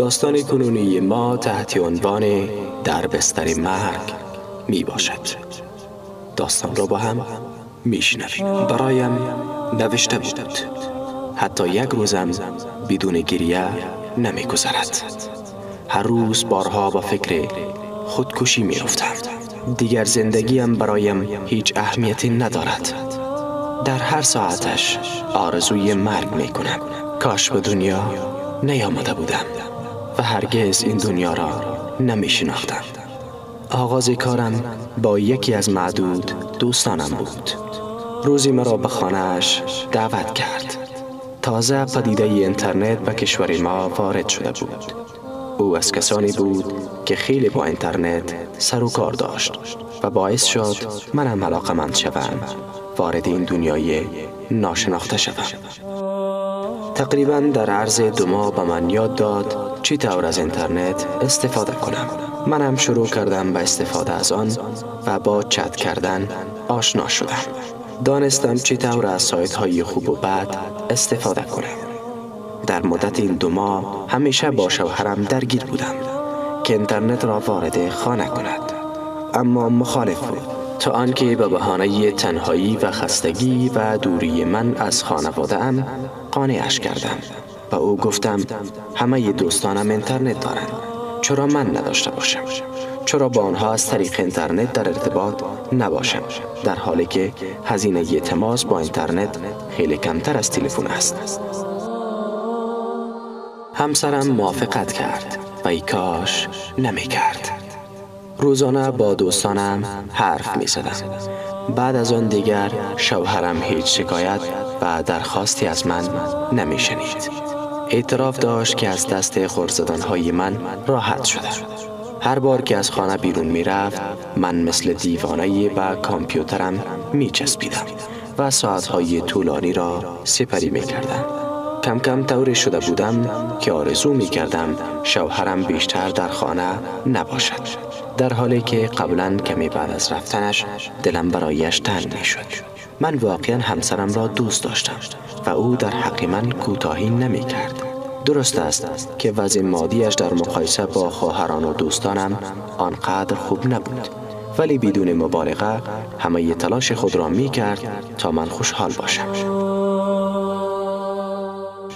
داستان کنونی ما تحت عنوان در بستر مرگ می باشد. داستان را با هم میشنویم. برایم نوشته بود. حتی یک روزم بدون گریه نمی گذرد. هر روز بارها با فکر خودکشی می افتم. دیگر زندگیم برایم هیچ اهمیتی ندارد. در هر ساعتش آرزوی مرگ می کنم. کاش به دنیا نیامده بودم و هرگز این دنیا را نمی شناختم. آغاز کارم با یکی از معدود دوستانم بود. روزی مرا به خانه‌اش دعوت کرد. تازه پدیده اینترنت به کشور ما وارد شده بود. او از کسانی بود که خیلی با اینترنت سر و کار داشت و باعث شد منم علاقه‌مند شوم وارد این دنیای ناشناخته شوم. تقریباً در عرض 2 ماه به من یاد داد چی طور از اینترنت استفاده کنم. منم شروع کردم به استفاده از آن و با چت کردن آشنا شدم. دانستم چی طور از سایت های خوب و بد استفاده کنم. در مدت این 2 ماه همیشه با شوهرم درگیر بودم که اینترنت را وارد خانه کند، اما مخالف بود، تا آنکه به بهانه تنهایی و خستگی و دوری من از خانواده ام قانعش کردم. و او گفتم همه دوستانم اینترنت دارند، چرا من نداشته باشم؟ چرا با آنها از طریق اینترنت در ارتباط نباشم، در حالی که هزینه تماس با اینترنت خیلی کمتر از تلفن است؟ همسرم موافقت کرد و ای کاش نمی کرد. روزانه با دوستانم حرف می زدم. بعد از آن دیگر شوهرم هیچ شکایت و درخواستی از من نمی شنید. اعتراف داشت که از دست خرزدنهای من راحت شده. هر بار که از خانه بیرون می رفت من مثل دیوانه به کامپیوترم می چسبیدم و ساعتهای طولانی را سپری می کردم. کم کم طوری شده بودم که آرزو می کردم شوهرم بیشتر در خانه نباشد، در حالی که قبلا کمی بعد از رفتنش دلم برایش تنگ می شد. من واقعا همسرم را دوست داشتم و او در حق من کوتاهی نمی کرد. درست است که وضع مادیش در مقایسه با خواهران و دوستانم آنقدر خوب نبود، ولی بدون مبالغه همه تلاش خود را می کرد تا من خوشحال باشم.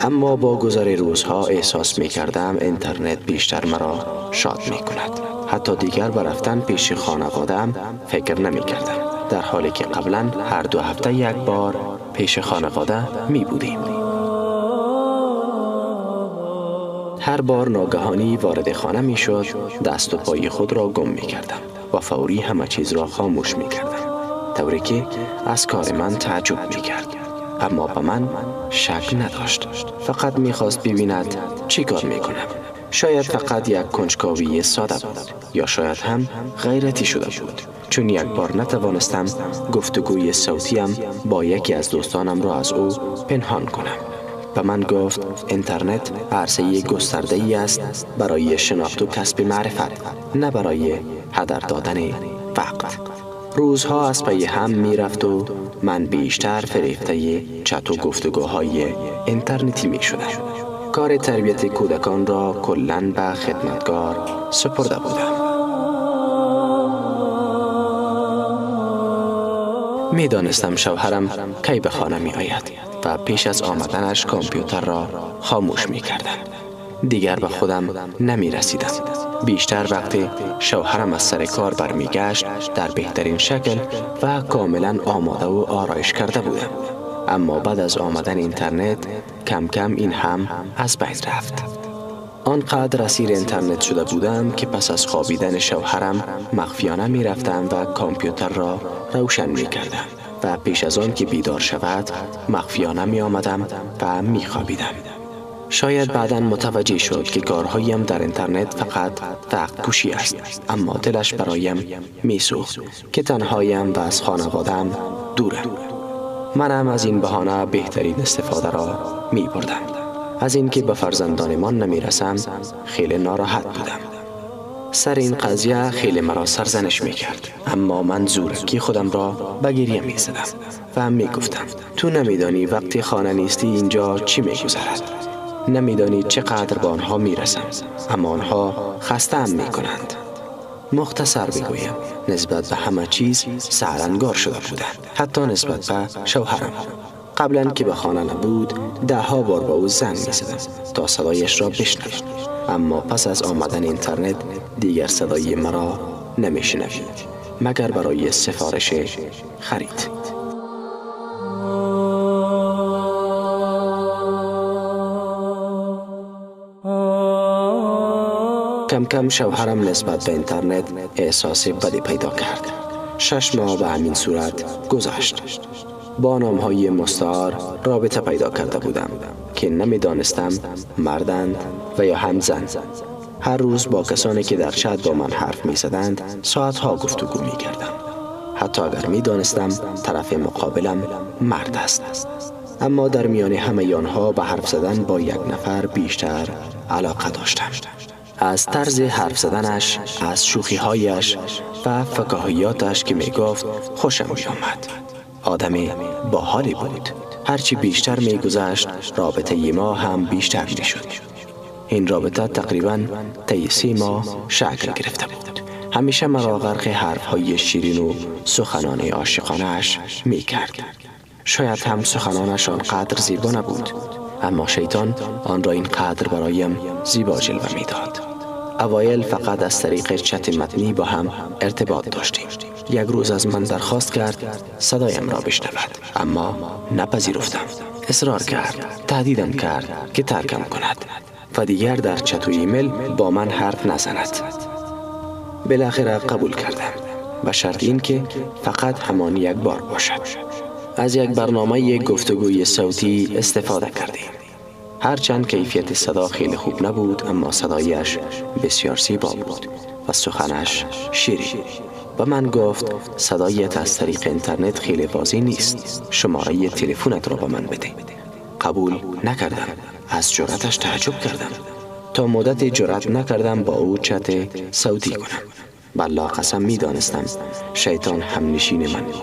اما با گذر روزها احساس می کردم اینترنت بیشتر مرا شاد می کند. حتی دیگر به رفتن پیش خانواده‌ام فکر نمی کردم، در حالی که قبلا هر 2 هفته یک بار پیش خانواده می بودیم. هر بار ناگهانی وارد خانه می شد، دست و پای خود را گم می کردم و فوری همه چیز را خاموش می کردم، طوری که از کار من تعجب می کرد. اما به من شک نداشت، فقط می خواست ببیند چی کار می کنم. شاید فقط یک کنجکاوی ساده بود، یا شاید هم غیرتی شده بود، چون یک بار نتوانستم گفتگوی صوتیم با یکی از دوستانم را از او پنهان کنم. و من گفت اینترنت عرصه گسترده‌ای است برای شناخت و کسب معرفت، نه برای هدر دادن وقت. روزها از پی هم می رفت و من بیشتر فریفته چت و گفتگوهای اینترنتی می شدم. کار تربیت کودکان را کلاً به خدمتگار سپرده بودم. می دانستم شوهرم کی به خانه می آید و پیش از آمدنش کامپیوتر را خاموش می کردم. دیگر به خودم نمی رسیدم. بیشتر وقتی شوهرم از سر کار برمی گشت در بهترین شکل و کاملا آماده و آرایش کرده بودم. اما بعد از آمدن اینترنت کم کم این هم از بین رفت. آنقدر اسیر اینترنت شده بودم که پس از خوابیدن شوهرم مخفیانه می رفتم و کامپیوتر را روشن می کردم و پیش از آن که بیدار شود مخفیانه می آمدم و می خوابیدم. شاید بعداً متوجه شد که کارهایم در اینترنت فقط وقت کشی است، اما دلش برایم می سوخت که تنهایم و از خانواده‌ام دورم. منم از این بهانه بهترین استفاده را می بردم. از اینکه به فرزندانمان نمی رسم خیلی ناراحت بودم. سر این قضیه خیلی مرا سرزنش می کرد، اما من زورکی خودم را به گریه می زدم و می گفتم تو نمی دانی وقتی خانه نیستی اینجا چی می گذرد. نمیدانی چقدر به آنها میرسم، اما آنها خسته‌ام میکنند. مختصر بگویم، نسبت به همه چیز سهلنگار شده بودم، حتی نسبت به شوهرم. قبلا که به خانه نبود 10 بار به او زنگ می‌زدم تا صدایش را بشنوم، اما پس از آمدن اینترنت دیگر صدای مرا نمی‌شنوید مگر برای سفارش خرید. کم کم شوهرم نسبت به اینترنت احساس بدی پیدا کرد. 6 ماه به همین صورت گذشت. با نام‌های مستعار رابطه پیدا کرده بودم که نمی‌دانستم مردند و یا هم زن. هر روز با کسانی که در چت با من حرف می‌زدند ساعت‌ها گفتگو می‌کردم، حتی اگر می‌دانستم طرف مقابلم مرد است. اما در میان همه آنها به حرف زدن با یک نفر بیشتر علاقه داشتم. از طرز حرف زدنش، از شوخی‌هایش و فکاهیاتش که میگفت خوشم می‌آمد. آدمی باحالی بود. هرچی بیشتر می‌گذشت رابطه ما هم بیشتر می‌شد. این رابطه تقریباً طی 3 ماه شکل گرفته بود. همیشه مرا غرق حرف‌های شیرین و سخنان عاشقانه‌اش می‌کرد. شاید هم سخنانش آنقدر زیبا نبود، اما شیطان آن را اینقدر برایم زیبا جلوه می‌داد. اوایل فقط از طریق چت متنی با هم ارتباط داشتیم. یک روز از من درخواست کرد صدایم را بشنود، اما نپذیرفتم. اصرار کرد، تهدیدم کرد که ترکم کند و دیگر در چت و ایمیل با من حرف نزند. بالاخره قبول کردم، به شرط این که فقط همان یک بار باشد. از یک برنامه گفتگوی صوتی استفاده کردیم. هرچند کیفیت صدا خیلی خوب نبود، اما صدایش بسیار زیبا بود و سخنش شیرین. و من گفت صدایت از طریق اینترنت خیلی واضح نیست، شماره تلفنت را به من بده. قبول نکردم. از جرأتش تعجب کردم. تا مدت جرأت نکردم با او چت صوتی کنم. والله قسم می‌دانستم شیطان همنشین من بود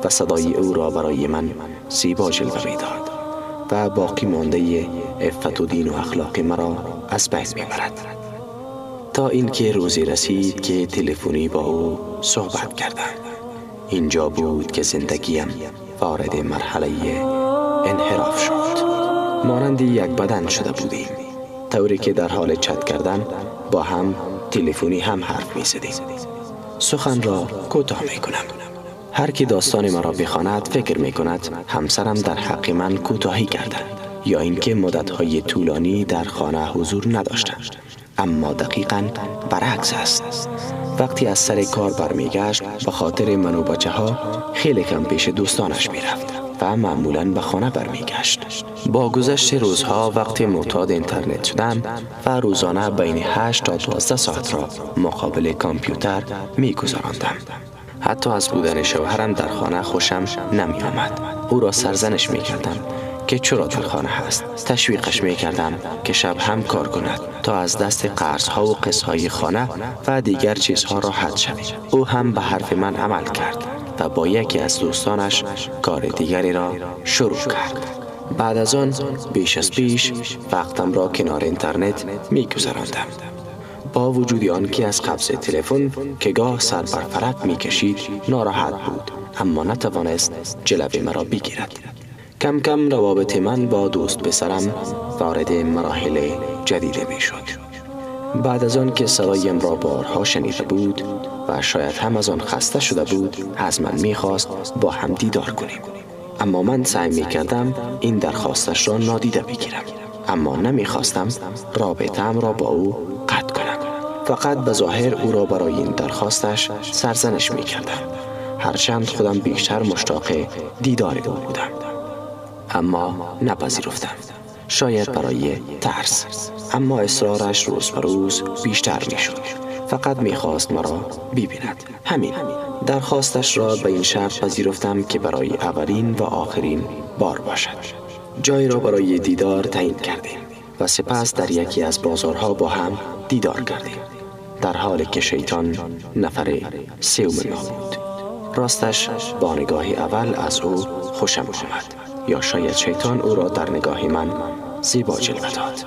و صدای او را برای من زیبا جلوه می‌داد و باقی مانده عفت و دین و اخلاق مرا از بین می‌برد. تا اینکه روزی رسید که تلفنی با او صحبت کردم. اینجا بود که زندگیم وارد مرحله انحراف شد. مانند یک بدن شده بودیم، طوری که در حال چت کردن با هم تلفنی هم حرف می‌زدیم. سخن را کوتاه می‌کنم. هر کی داستان مرا بخواند فکر می‌کند همسرم در حق من کوتاهی کردند یا اینکه مدت‌های طولانی در خانه حضور نداشتند. اما دقیقاً برعکس است. وقتی از سر کار برمیگشت به خاطر من و بچه‌ها خیلی کم پیش دوستانش میرفت و معمولاً به خانه برمیگشت. با گذشت روزها وقتی معتاد اینترنت شدم و روزانه بین 8 تا 12 ساعت را مقابل کامپیوتر میگذراندم. حتی از بودن شوهرم در خانه خوشم نمی آمد. او را سرزنش می کردم که چرا در خانه هست. تشویقش می کردم که شب هم کار کند تا از دست قرض‌ها و قسط‌های خانه و دیگر چیزها راحت شود. او هم به حرف من عمل کرد و با یکی از دوستانش کار دیگری را شروع کرد. بعد از آن بیش از پیش وقتم را کنار اینترنت می گذراندم. با وجود آن که از قبض تلفن که گاه سر بر فلک می کشید ناراحت بود، اما نتوانست جلوه مرا بگیرد. کم کم روابط من با دوست پسرم وارد مراحل جدید می شد. بعد از آن که صدایم را بارها شنیده بود و شاید هم از آن خسته شده بود، از من می خواست با هم دیدار کنیم. اما من سعی می کردم این درخواستش را نادیده بگیرم، اما نمی خواستم رابطه‌ام را با او قطع کنم. فقط به ظاهر او را برای این درخواستش سرزنش می کردم، هرچند خودم بیشتر مشتاق دیدار او بودم. اما نپذیرفتم، شاید برای ترس. اما اصرارش روز به روز بیشتر می شد. فقط می خواست مرا ببیند. همین. درخواستش را به این شرط پذیرفتم که برای اولین و آخرین بار باشد. جای را برای دیدار تعیین کردیم و سپس در یکی از بازارها با هم دیدار کردیم، در حالی که شیطان نفر سوم ما بود. راستش با نگاه اول از او خوشم آمد، یا شاید شیطان او را در نگاه من زیبا جلوه داد.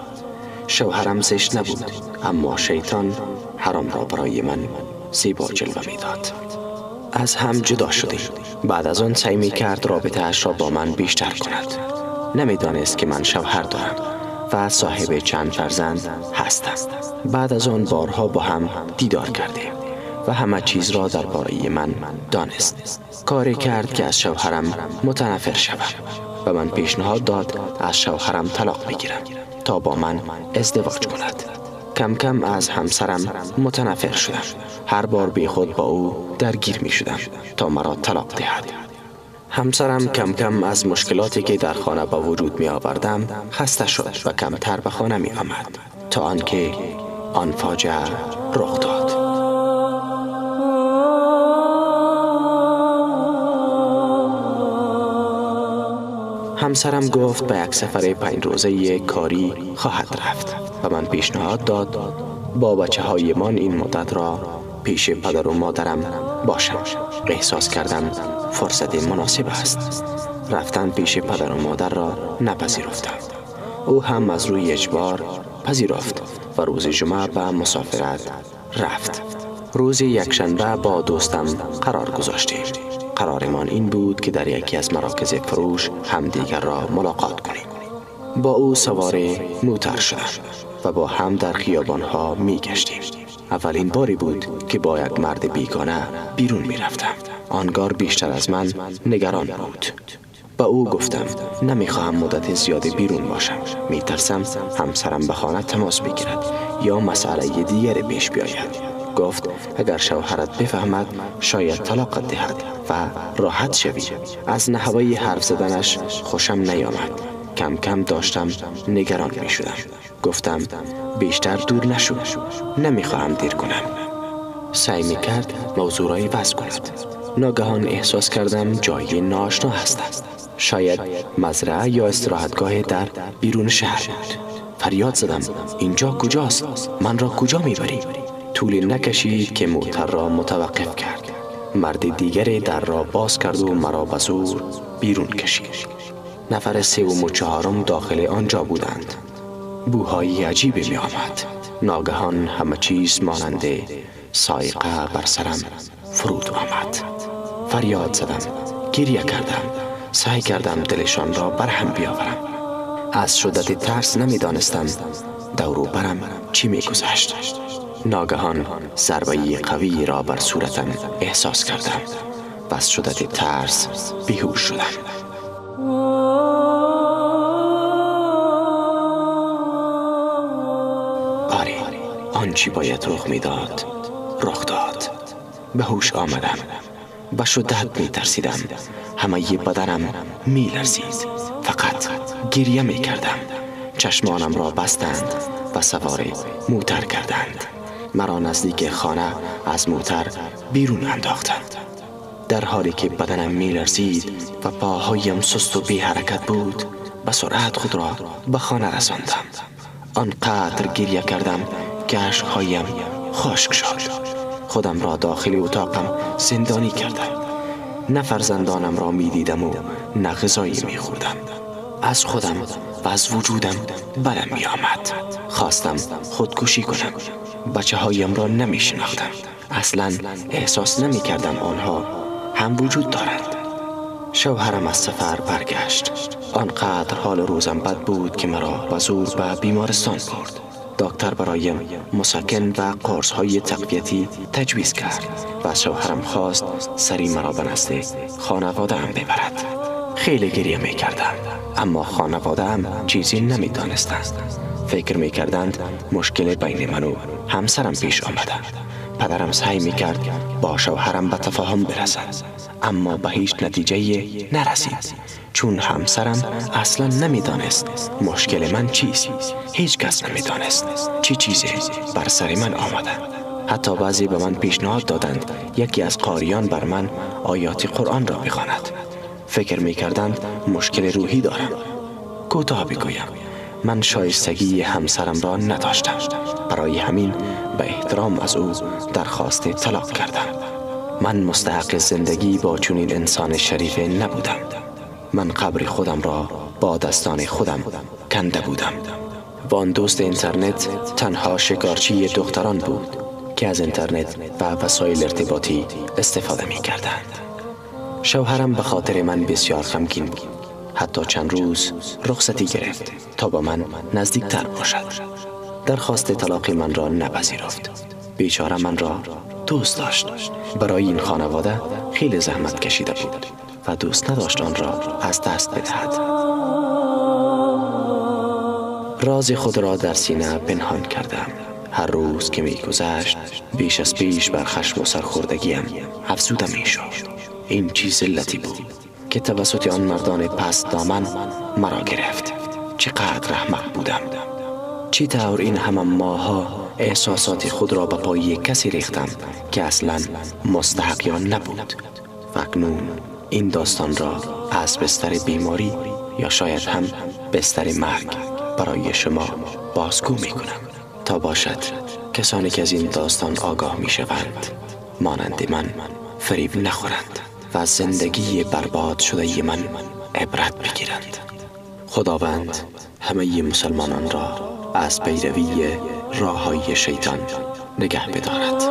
شوهرم زشت نبود، اما شیطان حرام را برای من زیبا جلوه می داد. از هم جدا شدیم. بعد از آن سعی می کرد رابطه اش را با من بیشتر کند. نمی دانست که من شوهر دارم و صاحب چند فرزند هستم. بعد از آن بارها با هم دیدار کردیم و همه چیز را درباره من دانست. کاری کرد که از شوهرم متنفر شوم و من پیشنهاد داد از شوهرم طلاق بگیرم تا با من ازدواج کند. کم کم از همسرم متنفر شدم. هر بار بی خود با او درگیر می شدم تا مرا طلاق دهد. همسرم کم کم از مشکلاتی که در خانه با وجود می آوردم خسته شد و کمتر به خانه می آمد تا آنکه آن فاجعه رخ داد. همسرم گفت به یک سفر 5 روزه کاری خواهد رفت و من پیشنهاد داد با بچه های من این مدت را پیش پدر و مادرم باشم. احساس کردم فرصت مناسب است. رفتن پیش پدر و مادر را نپذیرفتم. او هم از روی اجبار پذیرفت و روز جمعه به مسافرت رفت. روز یکشنبه با دوستم قرار گذاشتیم. قرارمان این بود که در یکی از مراکز فروش همدیگر را ملاقات کنیم. با او سوار موتر شدم و با هم در خیابانها می گشتیم. اولین باری بود که با یک مرد بیگانه بیرون می رفتم. آنگار بیشتر از من نگران بود. با او گفتم نمی خواهم مدت زیادی بیرون باشم. می ترسم همسرم به خانه تماس بگیرد یا مسئله دیگری پیش بیاید. گفت اگر شوهرت بفهمد شاید طلاقت دهد و راحت شوی. از نحوه حرف زدنش خوشم نیامد. کم کم داشتم نگران می شدم. گفتم بیشتر دور نشو، نمیخواهم دیر کنم. سعی می کرد موضوع را عوض کند. ناگهان احساس کردم جایی ناآشنا هستم. شاید مزرعه یا استراحتگاه در بیرون شهر بود. فریاد زدم اینجا کجاست؟ من را کجا میبری؟ طولی نکشید که موتر را متوقف کرد. مرد دیگری در را باز کرد و مرا به زور بیرون کشید. نفر 3 و 4 داخل آنجا بودند. بوهای عجیبی می آمد. ناگهان همه چیز مانند صاعقه بر سرم فرود آمد. فریاد زدم، گریه کردم. سعی کردم دلشان را برهم بیاورم. از شدت ترس نمی دانستم دور و برم چی می گذشت. ناگهان ضربه قوی را بر صورتم احساس کردم و از شدت ترس بیهوش شدم. آره، آنچه باید رخ میداد رخ داد. به هوش آمدم. به شدت می ترسیدم. همه بدنم می لرزید. فقط گریه می کردم. چشمانم را بستند و سوار موتر کردند. مرا نزدیک خانه از موتر بیرون انداختند. در حالی که بدنم می لرزید و پاهایم سست و بی حرکت بود، به سرعت خود را به خانه رساندم. آنقدر گریه کردم که اشک‌هایم خشک شد. خودم را داخل اتاقم زندانی کردم. نه فرزندانم را می دیدم و نه غذایی می خوردم. از خودم و از وجودم بدم می آمد. خواستم خودکشی کنم. بچه هایم را نمی شناختم. اصلا احساس نمی کردم آنها هم وجود دارند. شوهرم از سفر برگشت. آنقدر حال روزم بد بود که مرا به زور به بیمارستان برد. دکتر برایم مسکن و قرص‌های تقویتی تجویز کرد و شوهرم خواست سری مرا به نزد خانواده‌ام ببرد. خیلی گریه می کردم، اما خانواده‌ام چیزی نمی دانستند. فکر می کردند مشکل بین من و همسرم پیش آمده. پدرم سعی می کرد با شوهرم به تفاهم برسد، اما به هیچ نتیجه نرسید، چون همسرم اصلا نمی دانست مشکل من چیست. هیچ کس نمی دانست چی چیزی بر سر من آمده. حتی بعضی به من پیشنهاد دادند یکی از قاریان بر من آیات قرآن را بخواند. فکر می کردند مشکل روحی دارم. کوتاه بگویم، من شایستگی همسرم را نداشتم. برای همین به احترام از او درخواست طلاق کردم. من مستحق زندگی با چنین انسان شریف نبودم. من قبر خودم را با دستان خودم کنده بودم و آن دوست اینترنت تنها شکارچی دختران بود که از اینترنت و وسایل ارتباطی استفاده می کردند. شوهرم به خاطر من بسیار غمگین بود. حتی چند روز رخصتی گرفت تا با من نزدیکتر باشد. درخواست طلاق من را نپذیرفت. بیچاره من را دوست داشت. برای این خانواده خیلی زحمت کشیده بود و دوست نداشت آن را از دست بدهد. راز خود را در سینه پنهان کردم. هر روز که می‌گذشت بیش از پیش بر خشم و سرخوردگیم افزوده می‌شد. این چیز علتی بود که توسط آن مردان پست دامن مرا گرفت. چقدر احمق بودم. چی طور این همه ماها احساسات خود را به پای کسی ریختم که اصلا مستحق یا نبود. و اکنون این داستان را از بستر بیماری یا شاید هم بستر مرگ برای شما بازگو می کنم تا باشد کسانی که از این داستان آگاه می شوند مانند من فریب نخورند و از زندگی برباد شده من عبرت بگیرند. خداوند همه مسلمانان را از پیروی راههای شیطان نگه بدارد.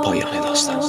پایان داستان.